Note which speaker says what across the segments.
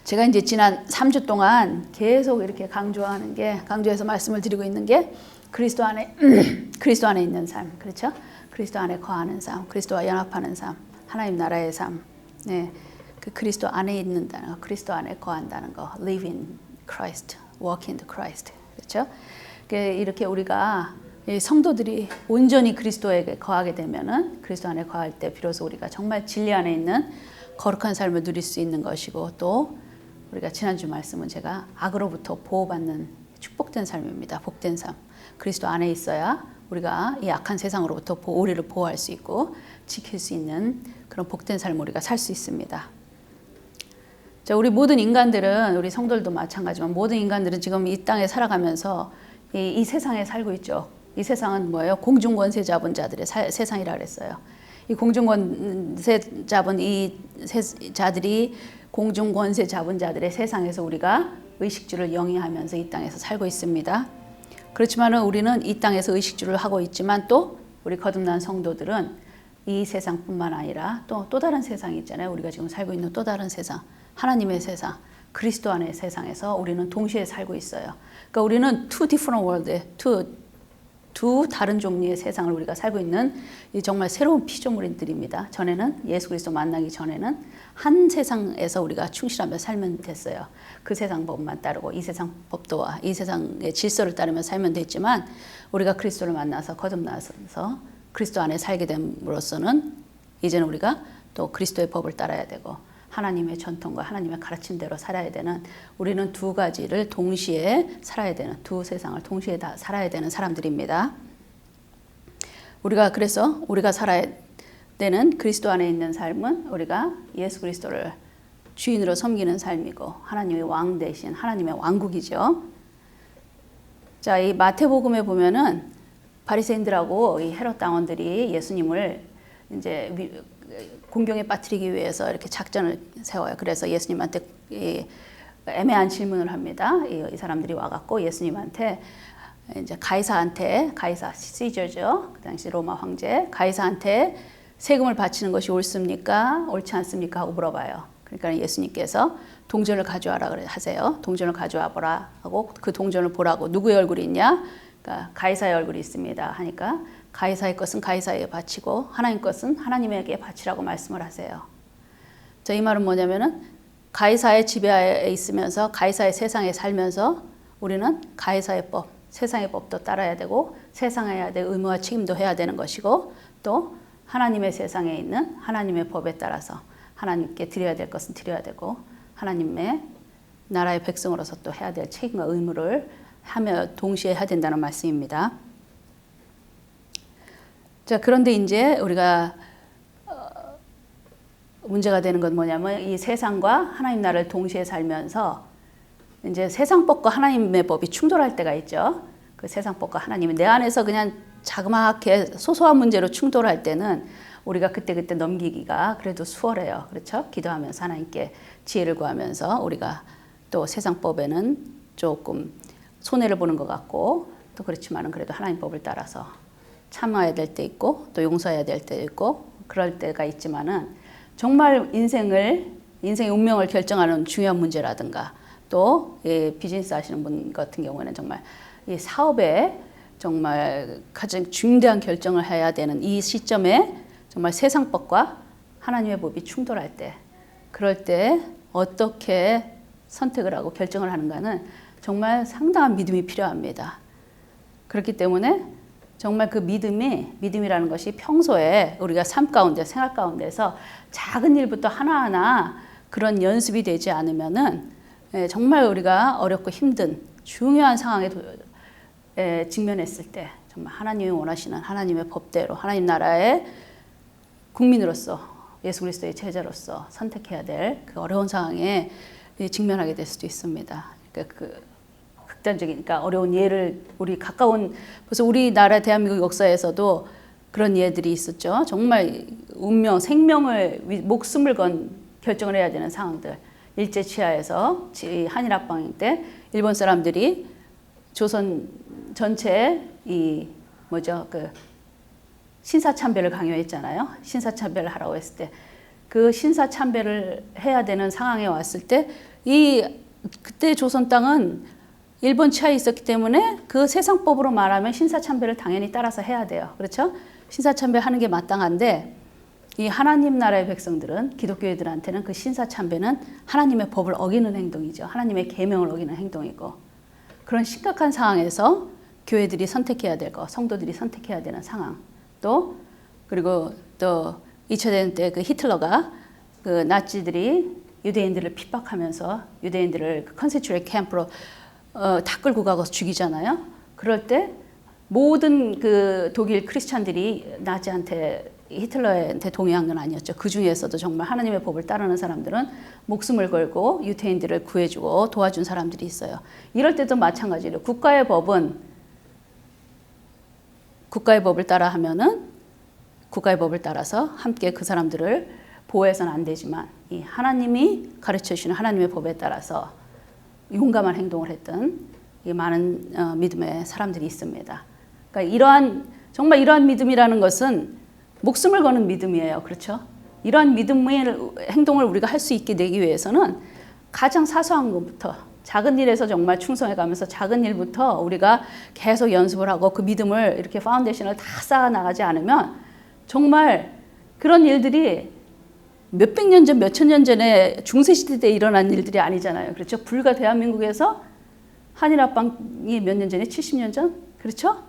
Speaker 1: 제가 이제 지난 3주 동안 계속 이렇게 강조해서 말씀을 드리고 있는 게 그리스도 안에 그리스도 안에 있는 삶, 그렇죠? 그리스도 안에 거하는 삶, 그리스도와 연합하는 삶, 하나님 나라의 삶. 네, 그 그리스도 안에 있는다는 거, 그리스도 안에 거한다는 거, live in Christ, walk in the Christ, 그렇죠? 이렇게 우리가 성도들이 온전히 그리스도에게 거하게 되면은 그리스도 안에 거할 때 비로소 우리가 정말 진리 안에 있는 거룩한 삶을 누릴 수 있는 것이고, 또 우리가 지난주 말씀은 제가 악으로부터 보호받는 축복된 삶입니다. 복된 삶. 그리스도 안에 있어야 우리가 이 악한 세상으로부터 우리를 보호할 수 있고 지킬 수 있는 그런 복된 삶을 우리가 살 수 있습니다. 자, 우리 모든 인간들은, 우리 성도들도 마찬가지지만 모든 인간들은 지금 이 땅에 살아가면서 이 세상에 살고 있죠. 이 세상은 뭐예요? 공중권세 잡은 자들의 세상이라 그랬어요. 이 공중권세 잡은 이 자들이 공중권세 잡은 자들의 세상에서 우리가 의식주를 영위하면서 이 땅에서 살고 있습니다. 그렇지만 우리는 이 땅에서 의식주를 하고 있지만 또 우리 거듭난 성도들은 이 세상뿐만 아니라 또 다른 세상이 있잖아요. 우리가 지금 살고 있는 또 다른 세상, 하나님의 세상, 그리스도 안의 세상에서 우리는 동시에 살고 있어요. 그러니까 우리는 two different world에 두 다른 종류의 세상을 우리가 살고 있는 정말 새로운 피조물들입니다. 전에는 예수 그리스도 만나기 전에는 한 세상에서 우리가 충실하며 살면 됐어요. 그 세상 법만 따르고 이 세상 법도와 이 세상의 질서를 따르며 살면 됐지만, 우리가 그리스도를 만나서 거듭나서 그리스도 안에 살게 됨으로써는 이제는 우리가 또 그리스도의 법을 따라야 되고 하나님의 전통과 하나님의 가르침대로 살아야 되는, 우리는 두 가지를 동시에 살아야 되는, 두 세상을 동시에 다 살아야 되는 사람들입니다. 그래서 우리가 살아야 되는 그리스도 안에 있는 삶은 우리가 예수 그리스도를 주인으로 섬기는 삶이고 하나님의 왕 대신 하나님의 왕국이죠. 자, 이 마태복음에 보면은 바리새인들하고 이 헤롯 당원들이 예수님을 이제 공경에 빠뜨리기 위해서 이렇게 작전을 세워요. 그래서 예수님한테 애매한 질문을 합니다. 이 사람들이 와갖고 예수님한테 이제 가이사 시저죠. 그 당시 로마 황제 가이사한테 세금을 바치는 것이 옳습니까? 옳지 않습니까? 하고 물어봐요. 그러니까 예수님께서 동전을 가져와라 하세요. 동전을 가져와 보라 하고 그 동전을 보라고, 누구의 얼굴이 있냐? 그러니까 가이사의 얼굴이 있습니다 하니까 가이사의 것은 가이사에게 바치고 하나님 것은 하나님에게 바치라고 말씀을 하세요. 자, 이 말은 뭐냐면은 가이사의 지배하에 있으면서 가이사의 세상에 살면서 우리는 가이사의 법, 세상의 법도 따라야 되고 세상에 해야 될 의무와 책임도 해야 되는 것이고, 또 하나님의 세상에 있는 하나님의 법에 따라서 하나님께 드려야 될 것은 드려야 되고 하나님의 나라의 백성으로서 또 해야 될 책임과 의무를 하며 동시에 해야 된다는 말씀입니다. 자, 그런데 이제 우리가 문제가 되는 건 뭐냐면 이 세상과 하나님 나라를 동시에 살면서 이제 세상 법과 하나님의 법이 충돌할 때가 있죠. 그 세상 법과 하나님이 내 안에서 그냥 자그마하게 소소한 문제로 충돌할 때는 우리가 그때 넘기기가 그래도 수월해요. 그렇죠? 기도하면서 하나님께 지혜를 구하면서 우리가 또 세상 법에는 조금 손해를 보는 것 같고, 또 그렇지만은 그래도 하나님 법을 따라서 참아야 될 때 있고 또 용서해야 될 때 있고 그럴 때가 있지만은, 정말 인생의 운명을 결정하는 중요한 문제라든가 또 비즈니스 하시는 분 같은 경우에는 정말 이 사업에 정말 가장 중대한 결정을 해야 되는 이 시점에 정말 세상 법과 하나님의 법이 충돌할 때, 그럴 때 어떻게 선택을 하고 결정을 하는가는 정말 상당한 믿음이 필요합니다. 그렇기 때문에 정말 그 믿음이라는 것이 평소에 우리가 삶 가운데, 생활 가운데서 작은 일부터 하나하나 그런 연습이 되지 않으면은 정말 우리가 어렵고 힘든 중요한 상황에 직면했을 때 정말 하나님이 원하시는 하나님의 법대로 하나님 나라의 국민으로서 예수 그리스도의 제자로서 선택해야 될 그 어려운 상황에 직면하게 될 수도 있습니다. 그러니까 그 극단적이니까 어려운 예를 우리 가까운, 벌써 우리나라 대한민국 역사에서도 그런 예들이 있었죠. 정말 운명, 생명을, 목숨을 건 결정을 해야 되는 상황들. 일제 치하에서 한일 합방 때 일본 사람들이 조선 전체에 신사참배를 강요했잖아요. 신사참배를 하라고 했을 때 그 신사참배를 해야 되는 상황에 왔을 때 그때 조선 땅은 일본 치하에 있었기 때문에 그 세상법으로 말하면 신사참배를 당연히 따라서 해야 돼요. 그렇죠? 신사참배 하는 게 마땅한데 이 하나님 나라의 백성들은 기독교인들한테는 그 신사참배는 하나님의 법을 어기는 행동이죠. 하나님의 계명을 어기는 행동이고 그런 심각한 상황에서 교회들이 선택해야 될 거, 성도들이 선택해야 되는 상황 그리고 또 2차 대전 때 그 히틀러가 그 나치들이 유대인들을 핍박하면서 유대인들을 컨센트레이트 캠프로 다 끌고 가서 죽이잖아요. 그럴 때 모든 그 독일 크리스찬들이 나치한테 히틀러한테 동의한 건 아니었죠. 그 중에서도 정말 하나님의 법을 따르는 사람들은 목숨을 걸고 유대인들을 구해주고 도와준 사람들이 있어요. 이럴 때도 마찬가지로 국가의 법을 따라 하면은 국가의 법을 따라서 함께 그 사람들을 보호해서는 안 되지만 이 하나님이 가르쳐 주시는 하나님의 법에 따라서 용감한 행동을 했던 이 많은 믿음의 사람들이 있습니다. 그러니까 정말 이러한 믿음이라는 것은 목숨을 거는 믿음이에요. 그렇죠? 이러한 믿음의 행동을 우리가 할 수 있게 되기 위해서는 가장 사소한 것부터 작은 일에서 정말 충성해 가면서 작은 일부터 우리가 계속 연습을 하고 그 믿음을 이렇게 파운데이션을 다 쌓아 나가지 않으면 정말 그런 일들이 몇백 년 전, 몇천 년 전에 중세시대 때 일어난 일들이 아니잖아요. 그렇죠? 불과 대한민국에서 한일합방이 몇 년 전에 70년 전? 그렇죠?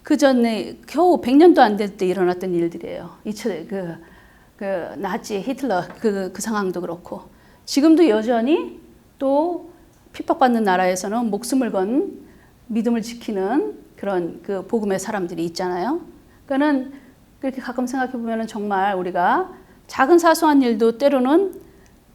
Speaker 1: 그 전에 겨우 100년도 안 될 때 일어났던 일들이에요. 그 나치 히틀러 그 상황도 그렇고 지금도 여전히 또 핍박받는 나라에서는 목숨을 건 믿음을 지키는 그런 그 복음의 사람들이 있잖아요. 그러니까는 그렇게 가끔 생각해 보면은 정말 우리가 작은 사소한 일도 때로는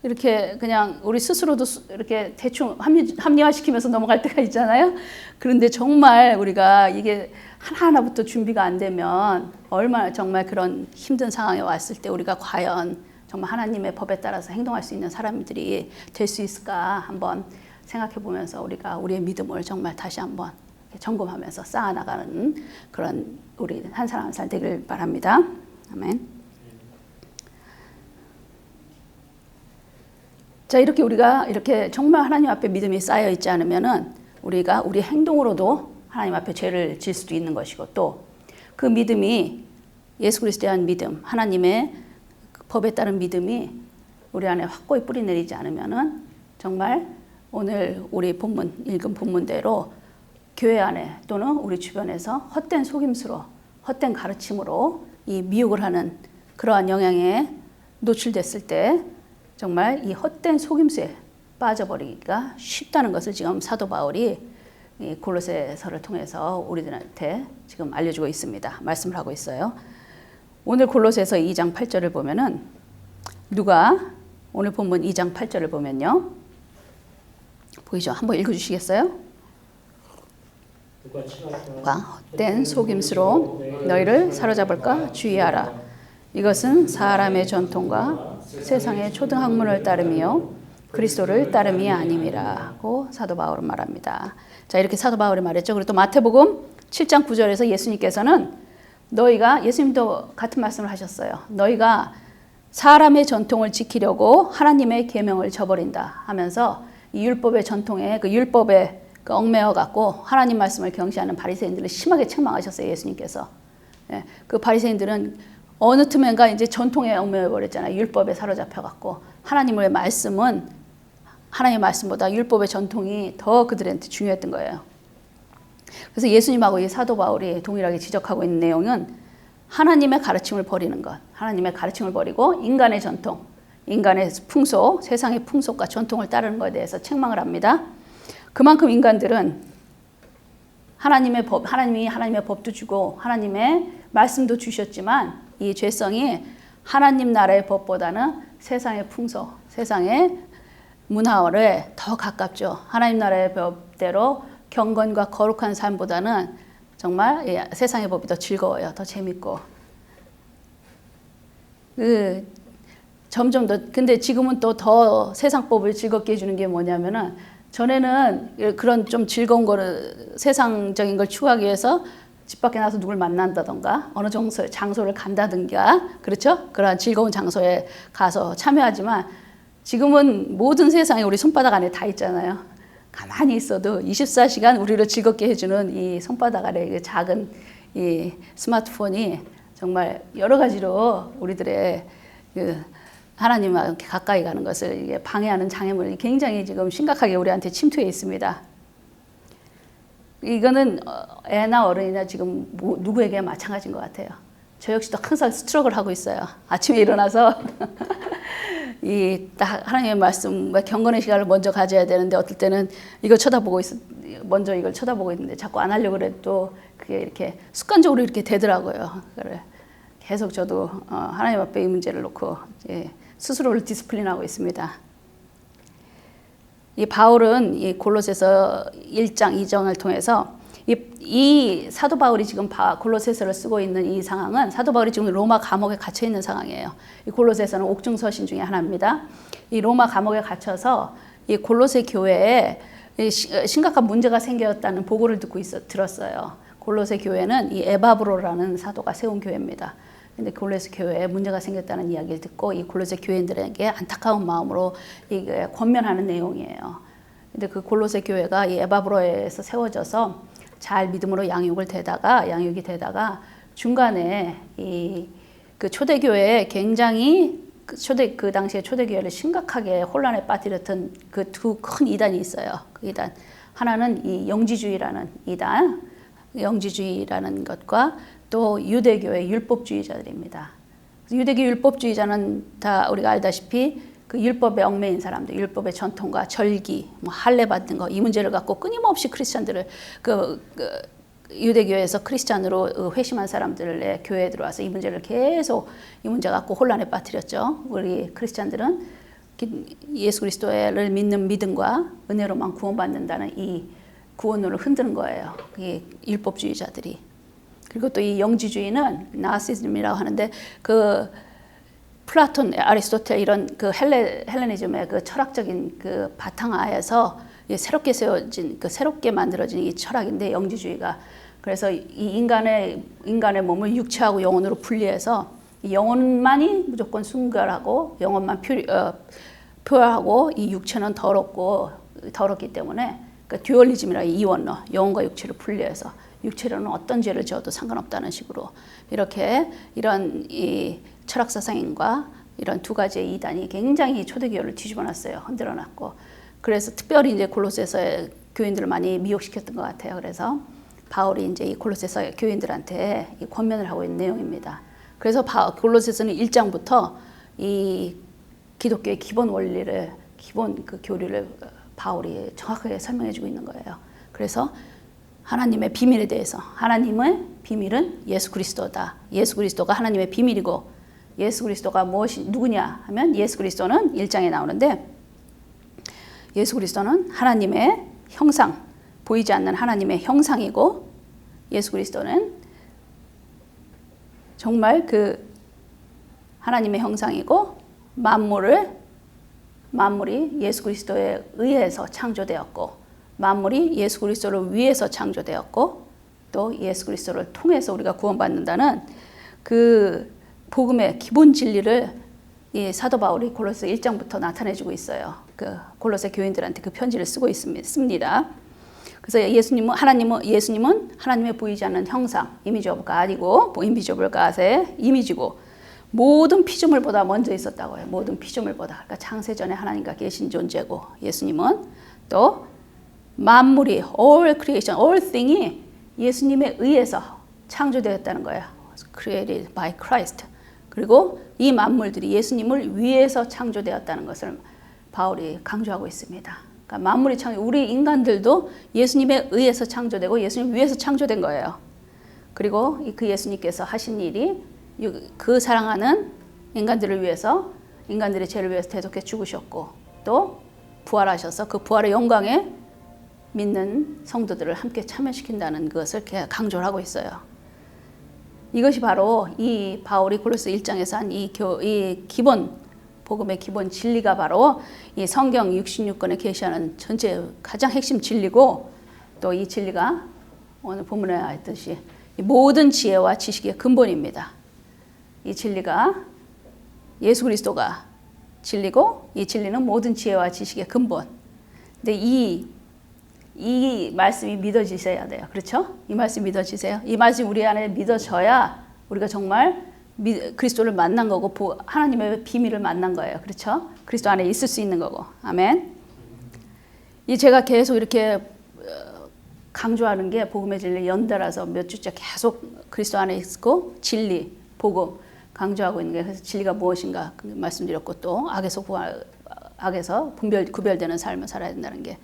Speaker 1: 이렇게 그냥 우리 스스로도 이렇게 대충 합리화시키면서 넘어갈 때가 있잖아요. 그런데 정말 우리가 이게 하나하나부터 준비가 안 되면 얼마나 정말 그런 힘든 상황에 왔을 때 우리가 과연 정말 하나님의 법에 따라서 행동할 수 있는 사람들이 될 수 있을까 한번 생각해 보면서 우리가 우리의 믿음을 정말 다시 한번 점검하면서 쌓아나가는 그런 우리 한 사람 한 사람 되길 바랍니다. 아멘. 자, 이렇게 우리가 이렇게 정말 하나님 앞에 믿음이 쌓여 있지 않으면은 우리가 우리 행동으로도 하나님 앞에 죄를 질 수도 있는 것이고 또 그 믿음이 예수 그리스도에 대한 믿음, 하나님의 법에 따른 믿음이 우리 안에 확고히 뿌리 내리지 않으면은 정말 오늘 우리 읽은 본문대로 교회 안에 또는 우리 주변에서 헛된 속임수로, 헛된 가르침으로 이 미혹을 하는 그러한 영향에 노출됐을 때 정말 이 헛된 속임수에 빠져버리기가 쉽다는 것을 지금 사도 바울이 이 골로새서를 통해서 우리들한테 지금 알려주고 있습니다. 말씀을 하고 있어요. 오늘 골로새서 2장 8절을 보면은 오늘 본문 2장 8절을 보면요. 보이죠? 한번 읽어주시겠어요? 헛된 속임수로 너희를 사로잡을까 주의하라. 이것은 사람의 전통과 세상의 초등학문을 따름이요 그리스도를 따름이 아님이라고 사도 바울은 말합니다. 자, 이렇게 사도 바울이 말했죠. 그리고 또 마태복음 7장 9절에서 예수님께서는 예수님도 같은 말씀을 하셨어요. 너희가 사람의 전통을 지키려고 하나님의 계명을 저버린다 하면서 이 율법의 전통에 그 율법에 얽매여 갖고 하나님 말씀을 경시하는 바리새인들을 심하게 책망하셨어요. 예수님께서. 예, 그 바리새인들은 어느 틈엔가 이제 전통에 얽매여 버렸잖아요. 율법에 사로잡혀 갖고 하나님의 말씀보다 율법의 전통이 더 그들한테 중요했던 거예요. 그래서 예수님하고 이 사도 바울이 동일하게 지적하고 있는 내용은 하나님의 가르침을 버리는 것, 하나님의 가르침을 버리고 인간의 전통, 인간의 풍속, 세상의 풍속과 전통을 따르는 것에 대해서 책망을 합니다. 그만큼 인간들은 하나님이 하나님의 법도 주고 하나님의 말씀도 주셨지만 이 죄성이 하나님 나라의 법보다는 세상의 풍속, 세상의 문화에 더 가깝죠. 하나님 나라의 법대로 경건과 거룩한 삶보다는 정말 세상의 법이 더 즐거워요. 더 재밌고. 점점 더, 근데 지금은 또 더 세상 법을 즐겁게 해주는 게 뭐냐면은 전에는 그런 좀 즐거운 거를 세상적인 걸 추구하기 위해서 집 밖에 나서 누굴 만난다던가 어느 장소를 간다든가 그렇죠? 그러한 즐거운 장소에 가서 참여하지만 지금은 모든 세상이 우리 손바닥 안에 다 있잖아요. 가만히 있어도 24시간 우리를 즐겁게 해주는 이 손바닥 안에 그 작은 이 스마트폰이 정말 여러 가지로 우리들의 그 하나님과 이렇게 가까이 가는 것을 방해하는 장애물이 굉장히 지금 심각하게 우리한테 침투해 있습니다. 이거는 애나 어른이나 지금 누구에게 마찬가지인 것 같아요. 저 역시도 항상 스트럭을 하고 있어요. 아침에 일어나서 하나님의 말씀과 경건의 시간을 먼저 가져야 되는데 어떨 때는 먼저 이걸 쳐다보고 있는데 자꾸 안 하려고 그래도 그게 이렇게 습관적으로 이렇게 되더라고요. 그래. 계속 저도 하나님 앞에 이 문제를 놓고 스스로를 디스플린하고 있습니다. 이 바울은 이 골로새서 1장 2장을 통해서 이 사도 바울이 지금 골로새서를 쓰고 있는 이 상황은 사도 바울이 지금 로마 감옥에 갇혀 있는 상황이에요. 이 골로새서는 옥중서신 중에 하나입니다. 이 로마 감옥에 갇혀서 이 골로새 교회에 심각한 문제가 생겼다는 보고를 들었어요. 골로새 교회는 이 에바브로라는 사도가 세운 교회입니다. 근데 골로새 교회에 문제가 생겼다는 이야기를 듣고 이 골로새 교인들에게 안타까운 마음으로 이게 권면하는 내용이에요. 근데 그 골로새 교회가 이 에바브로에서 세워져서 잘 믿음으로 양육이 되다가 중간에 그 초대교회에 굉장히 그 당시에 초대교회를 심각하게 혼란에 빠뜨렸던 그 두 큰 이단이 있어요. 그 이단 하나는 이 영지주의라는 이단, 영지주의라는 것과 또 유대교의 율법주의자들입니다. 유대교 율법주의자는 다 우리가 알다시피 그 율법에 얽매인 사람들, 율법의 전통과 절기, 할례 받는 거 이 문제를 갖고 끊임없이 크리스찬들을 유대교에서 크리스찬으로 회심한 사람들의 교회에 들어와서 이 문제를 계속 이 문제 갖고 혼란에 빠뜨렸죠. 우리 크리스찬들은 예수 그리스도를 믿는 믿음과 은혜로만 구원받는다는 이 구원론을 흔드는 거예요. 이 율법주의자들이. 그리고 또 이 영지주의는 나시즘이라고 하는데 그 플라톤, 아리스토텔 이런 그 헬레니즘의 그 철학적인 그 바탕하에서 새롭게 세워진 새롭게 만들어진 이 철학인데 영지주의가 그래서 이 인간의 몸을 육체하고 영혼으로 분리해서 이 영혼만이 무조건 순결하고 영혼만 표하고 이 육체는 더럽기 때문에 그 듀얼리즘이라 이원론 영혼과 육체를 분리해서 육체로는 어떤 죄를 지어도 상관없다는 식으로 이런 이 철학 사상인과 이런 두 가지의 이단이 굉장히 초대교회를 뒤집어놨어요. 흔들어놨고 그래서 특별히 이제 골로새서의 교인들을 많이 미혹시켰던 것 같아요. 그래서 바울이 이제 이 골로새서 교인들한테 이 권면을 하고 있는 내용입니다. 그래서 골로새서는 1장부터 이 기독교의 기본 원리를 기본 그 교리를 바울이 정확하게 설명해주고 있는 거예요. 그래서 하나님의 비밀에 대해서 하나님의 비밀은 예수 그리스도다. 예수 그리스도가 하나님의 비밀이고 예수 그리스도가 누구냐 하면 예수 그리스도는 1장에 나오는데 예수 그리스도는 하나님의 형상, 보이지 않는 하나님의 형상이고 예수 그리스도는 정말 그 하나님의 형상이고 만물이 예수 그리스도에 의해서 창조되었고 만물이 예수 그리스도를 위해서 창조되었고 또 예수 그리스도를 통해서 우리가 구원받는다는 그 복음의 기본 진리를 이 사도 바울이 골로새 1장부터 나타내주고 있어요. 그 골로새 교인들한테 그 편지를 쓰고 있습니다. 그래서 예수님은 하나님의 보이지 않는 형상, 이미지 오브 갓이고 인비저블 갓의 이미지고 모든 피조물보다 먼저 있었다고요. 모든 피조물보다. 그러니까 창세전에 하나님과 계신 존재고 예수님은 또 만물이 all creation, all thing이 예수님에 의해서 창조되었다는 거예요. Created by Christ. 그리고 이 만물들이 예수님을 위해서 창조되었다는 것을 바울이 강조하고 있습니다. 그러니까 만물이 우리 인간들도 예수님에 의해서 창조되고 예수님 위해서 창조된 거예요. 그리고 그 예수님께서 하신 일이 그 사랑하는 인간들을 위해서 인간들의 죄를 위해서 대속해 죽으셨고 또 부활하셔서 그 부활의 영광에 믿는 성도들을 함께 참여시킨다는 것을 강조를 하고 있어요. 이것이 바로 이 바울이 골로새 1장에서 한 이 기본 복음의 기본 진리가 바로 이 성경 66권에 계시하는 전체 가장 핵심 진리고 또 이 진리가 오늘 본문에 했듯이 모든 지혜와 지식의 근본입니다. 이 진리가 예수 그리스도가 진리고 이 진리는 모든 지혜와 지식의 근본. 근데 이 말씀이 믿어지셔야 돼요. 그렇죠? 이 말씀이 믿어지세요. 이 말씀이 우리 안에 믿어져야 우리가 정말 그리스도를 만난 거고 하나님의 비밀을 만난 거예요. 그렇죠? 그리스도 안에 있을 수 있는 거고. 아멘. 제가 계속 이렇게 강조하는 게 복음의 진리 연달아서 몇 주째 계속 그리스도 안에 있고 진리, 복음 강조하고 있는 게 그래서 진리가 무엇인가 말씀드렸고 또 악에서 구별되는 삶을 살아야 된다는 게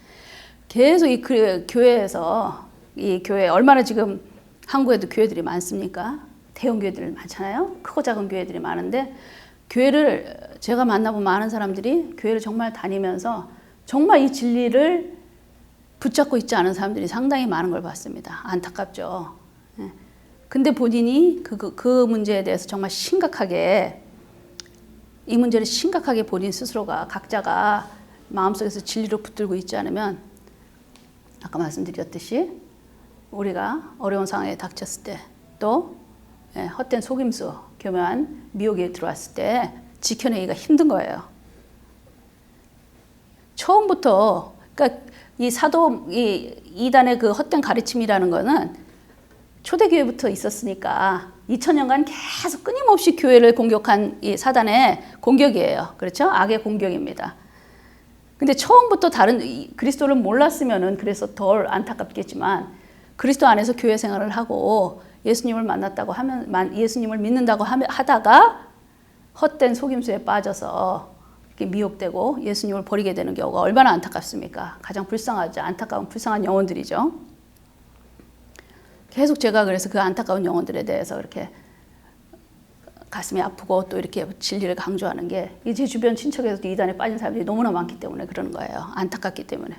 Speaker 1: 계속 이 교회에서 이 교회 얼마나 지금 한국에도 교회들이 많습니까? 대형 교회들 많잖아요. 크고 작은 교회들이 많은데 교회를 제가 만나본 많은 사람들이 교회를 정말 다니면서 정말 이 진리를 붙잡고 있지 않은 사람들이 상당히 많은 걸 봤습니다. 안타깝죠. 근데 본인이 그 문제에 대해서 정말 심각하게 이 문제를 심각하게 본인 스스로가 각자가 마음속에서 진리로 붙들고 있지 않으면 아까 말씀드렸듯이 우리가 어려운 상황에 닥쳤을 때 또 헛된 속임수, 교묘한 미혹에 들어왔을 때 지켜내기가 힘든 거예요. 처음부터 그러니까 이단의 그 헛된 가르침이라는 거는 초대교회부터 있었으니까 2000년간 계속 끊임없이 교회를 공격한 이 사단의 공격이에요. 그렇죠? 악의 공격입니다. 근데 처음부터 그리스도를 몰랐으면은 그래서 덜 안타깝겠지만 그리스도 안에서 교회 생활을 하고 예수님을 만났다고 하면 예수님을 믿는다고 하다가 헛된 속임수에 빠져서 이렇게 미혹되고 예수님을 버리게 되는 경우가 얼마나 안타깝습니까? 가장 불쌍하죠. 안타까운 불쌍한 영혼들이죠. 계속 제가 그래서 그 안타까운 영혼들에 대해서 이렇게 가슴이 아프고 또 이렇게 진리를 강조하는 게 제 주변 친척에서도 이단에 빠진 사람들이 너무나 많기 때문에 그러는 거예요. 안타깝기 때문에.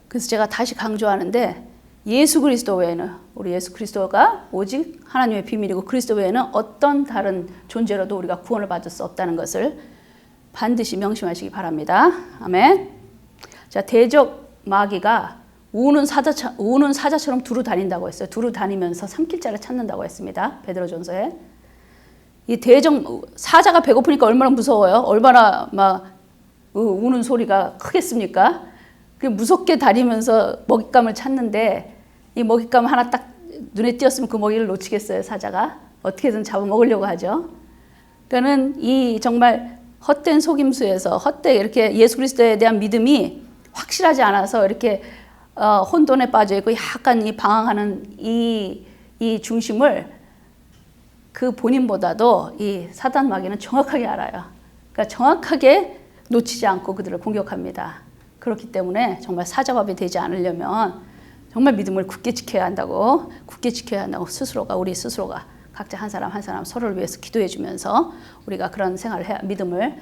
Speaker 1: 그래서 제가 다시 강조하는데 예수 그리스도 외에는 우리 예수 그리스도가 오직 하나님의 비밀이고 그리스도 외에는 어떤 다른 존재로도 우리가 구원을 받을 수 없다는 것을 반드시 명심하시기 바랍니다. 아멘. 자, 대적 마귀가 우는 사자처럼 두루 다닌다고 했어요. 두루 다니면서 삼킬 자를 찾는다고 했습니다. 베드로전서에. 이 사자가 배고프니까 얼마나 무서워요. 얼마나 막 우는 소리가 크겠습니까? 무섭게 다니면서 먹잇감을 찾는데 이 먹잇감 하나 딱 눈에 띄었으면 그 먹이를 놓치겠어요. 사자가. 어떻게든 잡아먹으려고 하죠. 그러니까는 이 정말 헛된 속임수에서 이렇게 예수 그리스도에 대한 믿음이 확실하지 않아서 이렇게 혼돈에 빠져 있고 약간 이 방황하는 이 중심을 그 본인보다도 이 사단 마귀는 정확하게 알아요. 그러니까 정확하게 놓치지 않고 그들을 공격합니다. 그렇기 때문에 정말 사자밥이 되지 않으려면 정말 믿음을 굳게 지켜야 한다고 우리 스스로가 각자 한 사람 한 사람 서로를 위해서 기도해 주면서 우리가 그런 생활을 해야 믿음을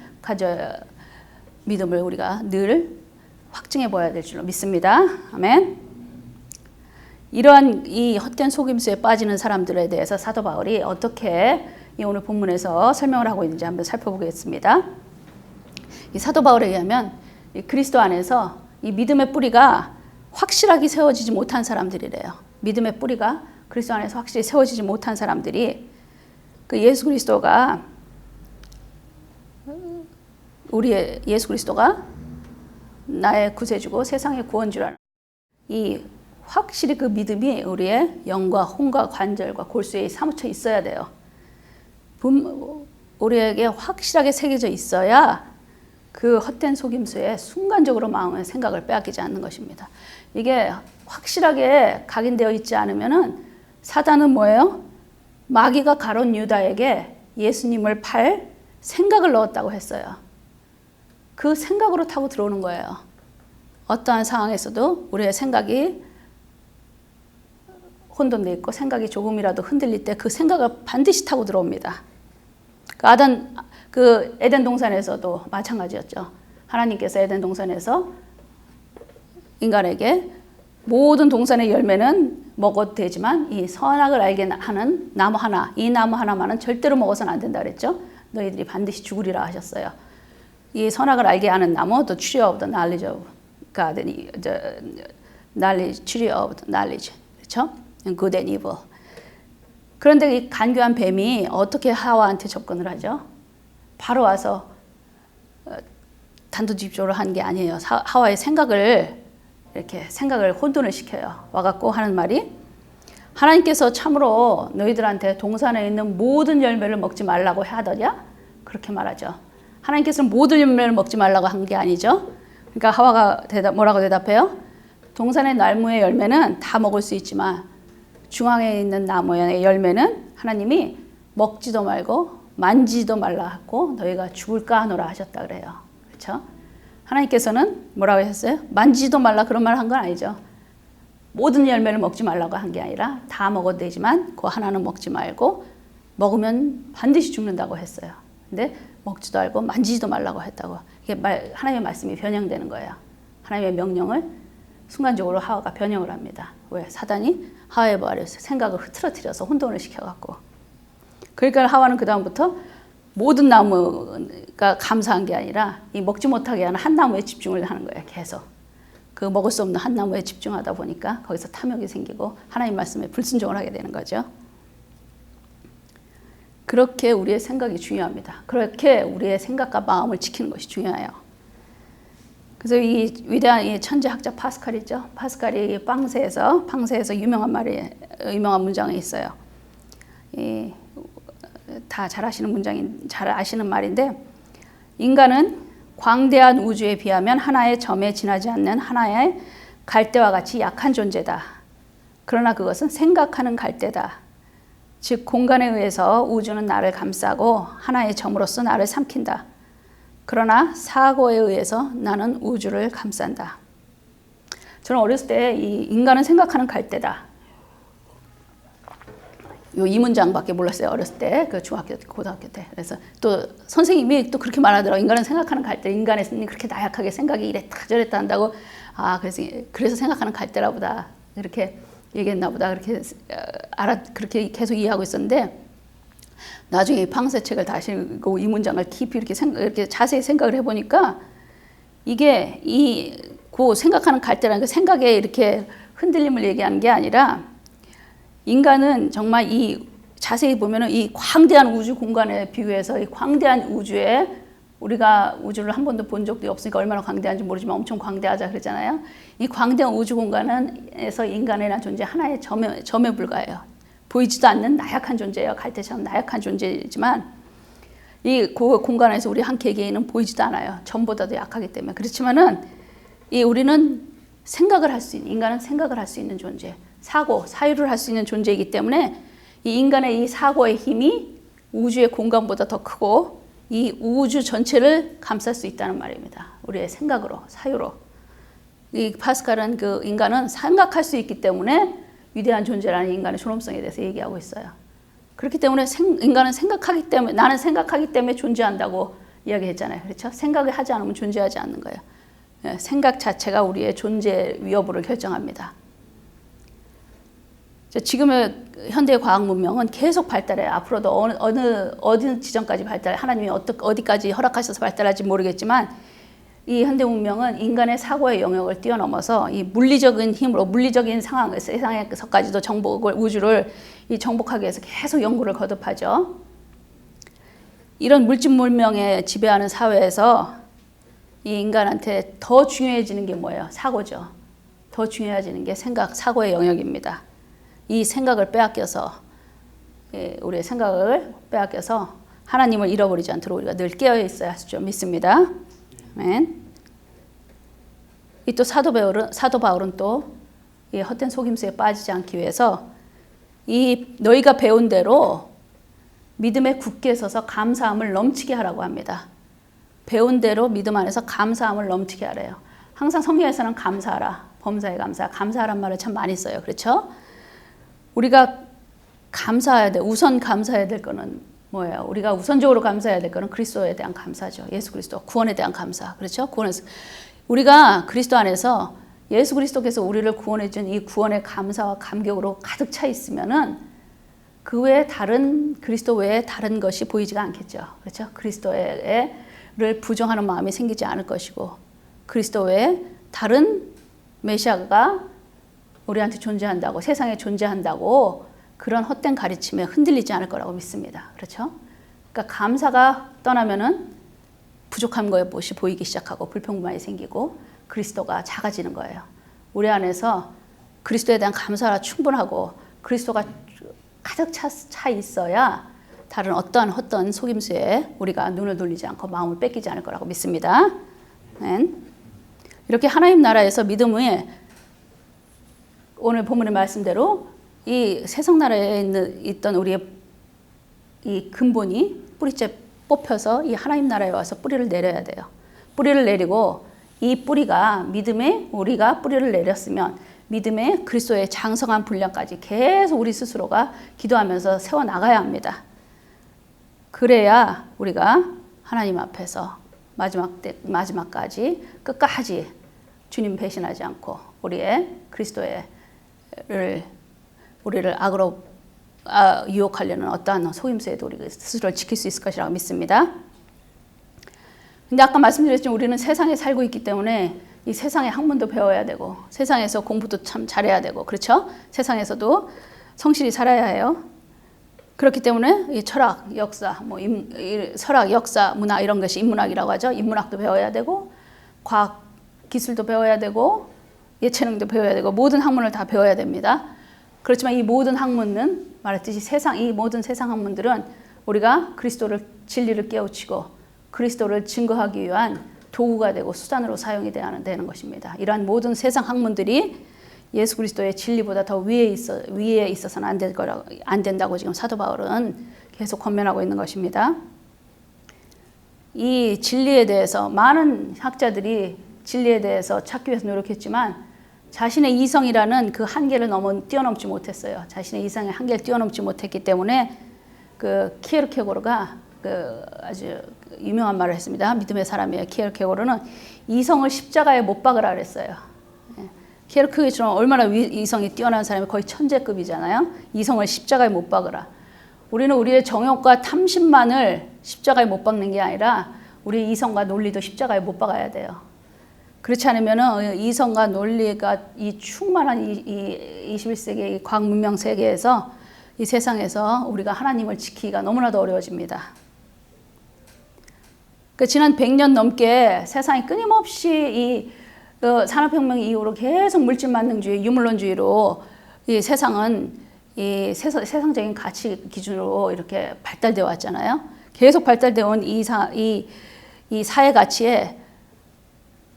Speaker 1: 우리가 늘 확증해 보아야 될 줄로 믿습니다. 아멘. 이러한 이 헛된 속임수에 빠지는 사람들에 대해서 사도 바울이 어떻게 이 오늘 본문에서 설명을 하고 있는지 한번 살펴보겠습니다. 이 사도 바울에 의하면 이 그리스도 안에서 이 믿음의 뿌리가 확실하게 세워지지 못한 사람들이래요. 믿음의 뿌리가 그리스도 안에서 확실히 세워지지 못한 사람들이 그 예수 그리스도가 나의 구세주고 세상의 구원주라는 이 확실히 그 믿음이 우리의 영과 혼과 관절과 골수에 사무쳐 있어야 돼요. 우리에게 확실하게 새겨져 있어야 그 헛된 속임수에 순간적으로 마음의 생각을 빼앗기지 않는 것입니다. 이게 확실하게 각인되어 있지 않으면은 사단은 뭐예요? 마귀가 가룟 유다에게 예수님을 팔 생각을 넣었다고 했어요. 그 생각으로 타고 들어오는 거예요. 어떠한 상황에서도 우리의 생각이 혼돈돼 있고 생각이 조금이라도 흔들릴 때 그 생각을 반드시 타고 들어옵니다. 그 에덴 동산에서도 마찬가지였죠. 하나님께서 에덴 동산에서 인간에게 모든 동산의 열매는 먹어도 되지만 이 선악을 알게 하는 나무 하나, 이 나무 하나만은 절대로 먹어서는 안 된다 그랬죠. 너희들이 반드시 죽으리라 하셨어요. 이 선악을 알게 하는 나무, the tree of the knowledge of God, tree of the knowledge, 그렇죠? good and evil. 그런데 이 간교한 뱀이 어떻게 하와한테 접근을 하죠? 바로 와서 단도직입적으로 한 게 아니에요. 하와의 생각을 혼돈을 시켜요. 와갖고 하는 말이, 하나님께서 참으로 너희들한테 동산에 있는 모든 열매를 먹지 말라고 하더냐? 그렇게 말하죠. 하나님께서는 모든 열매를 먹지 말라고 한 게 아니죠. 그러니까 하와가 뭐라고 대답해요? 동산의 나무의 열매는 다 먹을 수 있지만 중앙에 있는 나무의 열매는 하나님이 먹지도 말고 만지도 말라 하고 너희가 죽을까 하노라 하셨다 그래요. 그렇죠? 하나님께서는 뭐라고 하셨어요? 만지도 말라 그런 말 한 건 아니죠. 모든 열매를 먹지 말라고 한 게 아니라 다 먹어도 되지만 그 하나는 먹지 말고 먹으면 반드시 죽는다고 했어요. 근데 먹지도 말고 만지지도 말라고 했다고. 이게 하나님의 말씀이 변형되는 거예요. 하나님의 명령을 순간적으로 하와가 변형을 합니다. 왜? 사단이 하와의 생각을 흐트러뜨려서 혼돈을 시켜갖고. 그러니까 하와는 그 다음부터 모든 나무가 감사한 게 아니라 이 먹지 못하게 하는 한 나무에 집중을 하는 거예요. 계속. 그 먹을 수 없는 한 나무에 집중하다 보니까 거기서 탐욕이 생기고 하나님 말씀에 불순종을 하게 되는 거죠. 그렇게 우리의 생각이 중요합니다. 그렇게 우리의 생각과 마음을 지키는 것이 중요해요. 그래서 이 위대한 이 천재학자 파스칼이죠. 파스칼이 방세에서 유명한 문장이 있어요. 다 잘 아시는 말인데, 인간은 광대한 우주에 비하면 하나의 점에 지나지 않는 하나의 갈대와 같이 약한 존재다. 그러나 그것은 생각하는 갈대다. 즉 공간에 의해서 우주는 나를 감싸고 하나의 점으로서 나를 삼킨다. 그러나 사고에 의해서 나는 우주를 감싼다. 저는 어렸을 때 이 인간은 생각하는 갈대다. 이 문장밖에 몰랐어요. 어렸을 때, 그 중학교, 고등학교 때. 그래서 또 선생님이 또 그렇게 말하더라고요. 인간은 생각하는 갈대. 인간이 그렇게 나약하게 생각이 이랬다 저랬다 한다고. 아, 그래서 생각하는 갈대라 보다. 이렇게 얘기했나 보다. 그렇게 계속 이해하고 있었는데, 나중에 팡세 책을 다시 읽고 이 문장을 깊이 이렇게 자세히 생각을 해보니까, 이게 그 생각하는 갈대라는 그 생각에 이렇게 흔들림을 얘기하는 게 아니라, 인간은 정말 자세히 보면은 이 광대한 우주 공간에 비유해서 이 광대한 우주에, 우리가 우주를 한 번도 본 적도 없으니까 얼마나 광대한지 모르지만 엄청 광대하자 그러잖아요. 이 광대한 우주 공간에서 인간이라는 존재 하나의 점에 불과해요. 보이지도 않는 나약한 존재예요. 갈대처럼 나약한 존재지만 그 공간에서 우리 한 개개인은 보이지도 않아요. 점보다도 약하기 때문에. 그렇지만은 우리는 인간은 생각을 할 수 있는 존재. 사유를 할 수 있는 존재이기 때문에 이 인간의 이 사고의 힘이 우주의 공간보다 더 크고 이 우주 전체를 감쌀 수 있다는 말입니다. 우리의 생각으로, 사유로. 이 파스칼은 그 인간은 생각할 수 있기 때문에 위대한 존재라는 인간의 존엄성에 대해서 얘기하고 있어요. 그렇기 때문에 인간은 생각하기 때문에, 나는 생각하기 때문에 존재한다고 이야기했잖아요. 그렇죠? 생각을 하지 않으면 존재하지 않는 거예요. 생각 자체가 우리의 존재 여부를 결정합니다. 지금의 현대 과학 문명은 계속 발달해요. 앞으로도 어느 지점까지 하나님이 어디까지 허락하셔서 발달할지 모르겠지만, 이 현대 문명은 인간의 사고의 영역을 뛰어넘어서 이 물리적인 힘으로, 물리적인 세상에서까지도 우주를 정복하기 위해서 계속 연구를 거듭하죠. 이런 물질 문명에 지배하는 사회에서 이 인간한테 더 중요해지는 게 뭐예요? 사고죠. 더 중요해지는 게 사고의 영역입니다. 이 생각을 빼앗겨서, 우리의 생각을 빼앗겨서 하나님을 잃어버리지 않도록 우리가 늘 깨어 있어야 할 줄 믿습니다. 아멘. 또 사도 바울은 또 이 헛된 속임수에 빠지지 않기 위해서 너희가 배운 대로 믿음에 굳게 서서 감사함을 넘치게 하라고 합니다. 배운 대로 믿음 안에서 감사함을 넘치게 하래요. 항상 성경에서는 감사하라, 범사에 감사하란 말을 참 많이 써요. 그렇죠? 우리가 우선 감사해야 될 거는 뭐예요? 우리가 우선적으로 감사해야 될 거는 그리스도에 대한 감사죠. 예수 그리스도 구원에 대한 감사. 그렇죠? 우리가 그리스도 안에서 예수 그리스도께서 우리를 구원해 준 이 구원의 감사와 감격으로 가득 차 있으면은 그 외에 그리스도 외에 다른 것이 보이지가 않겠죠. 그렇죠? 그리스도를 부정하는 마음이 생기지 않을 것이고, 그리스도 외에 다른 메시아가 우리한테 존재한다고, 세상에 존재한다고 그런 헛된 가르침에 흔들리지 않을 거라고 믿습니다. 그렇죠? 그러니까 감사가 떠나면은 부족한 것이 보이기 시작하고 불평만이 생기고 그리스도가 작아지는 거예요. 우리 안에서 그리스도에 대한 감사가 충분하고 그리스도가 가득 차 있어야 다른 어떤 속임수에 우리가 눈을 돌리지 않고 마음을 뺏기지 않을 거라고 믿습니다. 이렇게 하나님 나라에서 믿음이 오늘 본문의 말씀대로 이 세상 나라에 있던 우리의 이 근본이 뿌리째 뽑혀서 이 하나님 나라에 와서 뿌리를 내려야 돼요. 뿌리를 내리고 이 뿌리가 믿음에 우리가 뿌리를 내렸으면 믿음의 그리스도의 장성한 분량까지 계속 우리 스스로가 기도하면서 세워나가야 합니다. 그래야 우리가 하나님 앞에서 마지막까지 끝까지 주님 배신하지 않고 우리를 악으로 유혹하려는 어떠한 속임수에도 우리 스스로를 지킬 수 있을 것이라고 믿습니다. 근데 아까 말씀드렸지만 우리는 세상에 살고 있기 때문에 이 세상의 학문도 배워야 되고 세상에서 공부도 참 잘해야 되고 그렇죠? 세상에서도 성실히 살아야 해요. 그렇기 때문에 이 철학, 역사, 철학, 역사, 문화 이런 것이 인문학이라고 하죠. 인문학도 배워야 되고 과학, 기술도 배워야 되고 예체능도 배워야 되고 모든 학문을 다 배워야 됩니다. 그렇지만 이 모든 학문은 말했듯이 이 모든 세상 학문들은 우리가 그리스도를 진리를 깨우치고 그리스도를 증거하기 위한 도구가 되고 수단으로 사용이 되는 것입니다. 이러한 모든 세상 학문들이 예수 그리스도의 진리보다 더 위에 있어서는 안 된다고 지금 사도 바울은 계속 권면하고 있는 것입니다. 이 진리에 대해서 많은 학자들이 진리에 대해서 찾기 위해서 노력했지만 자신의 이성이라는 그 한계를 뛰어넘지 못했어요. 자신의 이성의 한계를 뛰어넘지 못했기 때문에 그 키에르케고르가 아주 유명한 말을 했습니다. 믿음의 사람이에요. 키에르케고르는 이성을 십자가에 못 박으라 그랬어요. 키에르케고르처럼 얼마나 이성이 뛰어난 사람이 거의 천재급이잖아요. 이성을 십자가에 못 박으라. 우리는 우리의 정욕과 탐심만을 십자가에 못 박는 게 아니라 우리의 이성과 논리도 십자가에 못 박아야 돼요. 그렇지 않으면 이성과 논리가 이 충만한 이 21세기 이 과학 문명 세계에서 이 세상에서 우리가 하나님을 지키기가 너무나도 어려워집니다. 지난 100년 넘게 세상이 끊임없이 산업혁명 이후로 계속 물질만능주의, 유물론주의로 이 세상은 이 세상적인 가치 기준으로 이렇게 발달되어 왔잖아요. 계속 발달되어 온 이 사회 가치에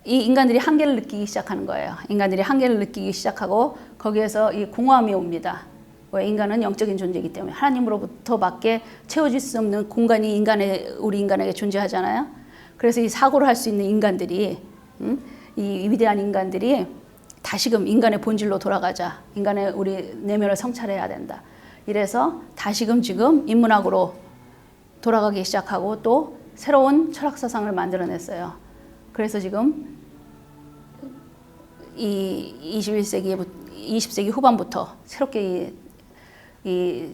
Speaker 1: 이 인간들이 한계를 느끼기 시작하는 거예요. 인간들이 한계를 느끼기 시작하고 거기에서 이 공허함이 옵니다. 왜? 인간은 영적인 존재이기 때문에 하나님으로부터밖에 채워질 수 없는 공간이 우리 인간에게 존재하잖아요. 그래서 이 사고를 할 수 있는 인간들이 이 위대한 인간들이 다시금 인간의 본질로 돌아가자. 인간의 우리 내면을 성찰해야 된다. 이래서 다시금 지금 인문학으로 돌아가기 시작하고 또 새로운 철학 사상을 만들어냈어요. 그래서 지금 이 20세기 후반부터 새롭게 이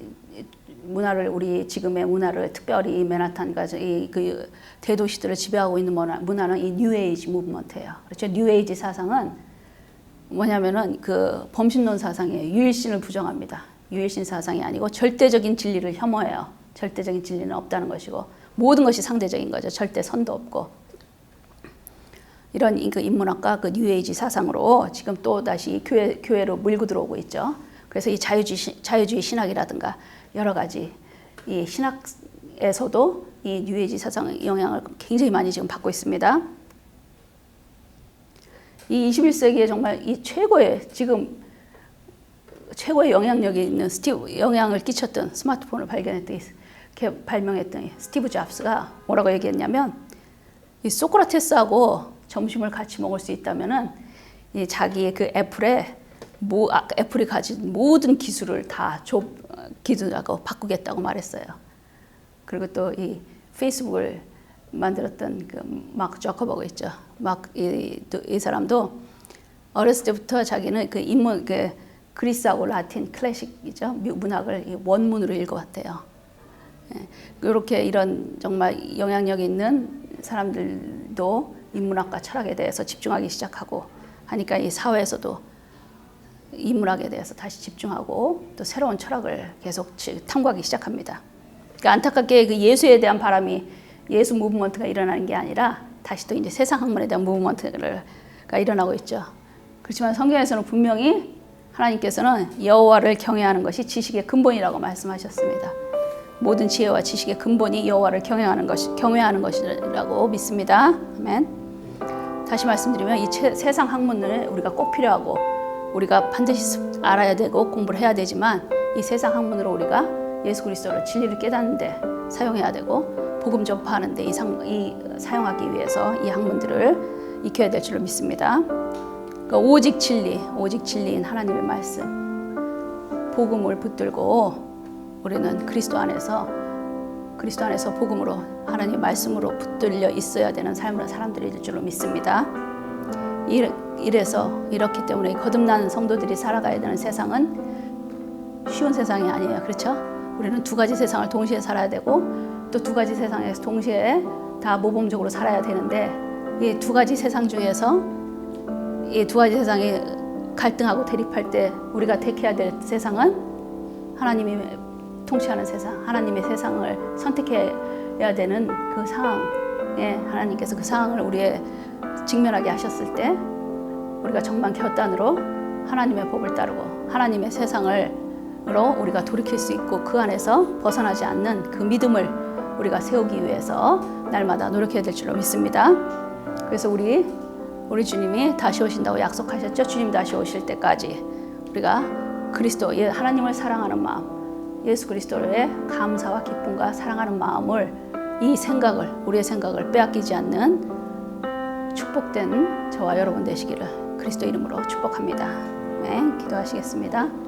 Speaker 1: 문화를 우리 지금의 문화를 특별히 맨하탄과 그 대도시들을 지배하고 있는 문화는 이 뉴에이지 무브먼트예요. 그렇죠? 뉴에이지 사상은 뭐냐면은 그 범신론 사상이에요. 유일신을 부정합니다. 유일신 사상이 아니고 절대적인 진리를 혐오해요. 절대적인 진리는 없다는 것이고 모든 것이 상대적인 거죠. 절대 선도 없고. 이런 그 인문학과 그 뉴에이지 사상으로 지금 또 다시 교회로 밀고 들어오고 있죠. 그래서 이 자유주의 신학이라든가 여러 가지 이 신학에서도 이 뉴에이지 사상의 영향을 굉장히 많이 지금 받고 있습니다. 이 21세기에 정말 이 최고의 영향력이 있는 영향을 끼쳤던 스마트폰을 발명했던 스티브 잡스가 뭐라고 얘기했냐면 이 소크라테스하고 점심을 같이 먹을 수 있다면은 이 자기의 그 애플이 가진 모든 기술을 다 기술하고 바꾸겠다고 말했어요. 그리고 또 이 페이스북을 만들었던 그 마크 저커버그 있죠. 이 사람도 어렸을 때부터 자기는 그 그리스하고 라틴 클래식이죠. 문학을 원문으로 읽어왔대요. 이렇게 이런 정말 영향력 있는 사람들도 인문학과 철학에 대해서 집중하기 시작하고 하니까 이 사회에서도 인문학에 대해서 다시 집중하고 또 새로운 철학을 계속 탐구하기 시작합니다. 그러니까 안타깝게 그 예수에 대한 바람이 예수 무브먼트가 일어나는 게 아니라 다시 또 이제 세상 학문에 대한 무브먼트가 일어나고 있죠. 그렇지만 성경에서는 분명히 하나님께서는 여호와를 경외하는 것이 지식의 근본이라고 말씀하셨습니다. 모든 지혜와 지식의 근본이 여호와를 경외하는 것이라고 믿습니다. 아멘. 다시 말씀드리면 이 세상 학문을 우리가 꼭 필요하고 우리가 반드시 알아야 되고 공부를 해야 되지만 이 세상 학문으로 우리가 예수 그리스도를 진리를 깨닫는 데 사용해야 되고 복음 전파하는 데 사용하기 위해서 이 학문들을 익혀야 될 줄로 믿습니다. 그러니까 오직 진리인 하나님의 말씀, 복음을 붙들고 우리는 그리스도 안에서 복음으로 하나님의 말씀으로 붙들려 있어야 되는 삶을 사람들이 될 줄로 믿습니다. 이렇기 때문에 거듭나는 성도들이 살아가야 되는 세상은 쉬운 세상이 아니에요. 그렇죠? 우리는 두 가지 세상을 동시에 살아야 되고 또 두 가지 세상에서 동시에 다 모범적으로 살아야 되는데 이 두 가지 세상 중에서 이 두 가지 세상이 갈등하고 대립할 때 우리가 택해야 될 세상은 하나님이 통치하는 세상, 하나님의 세상을 선택해야 되는 그 상황에 하나님께서 그 상황을 우리의 직면하게 하셨을 때 우리가 정말 결단으로 하나님의 법을 따르고 하나님의 세상으로 우리가 돌이킬 수 있고 그 안에서 벗어나지 않는 그 믿음을 우리가 세우기 위해서 날마다 노력해야 될 줄로 믿습니다. 그래서 우리 주님이 다시 오신다고 약속하셨죠. 주님 다시 오실 때까지 우리가 그리스도, 하나님을 사랑하는 마음, 예수 그리스도의 감사와 기쁨과 사랑하는 마음을 우리의 생각을 빼앗기지 않는 축복된 저와 여러분 되시기를 그리스도 이름으로 축복합니다. 네, 기도하시겠습니다.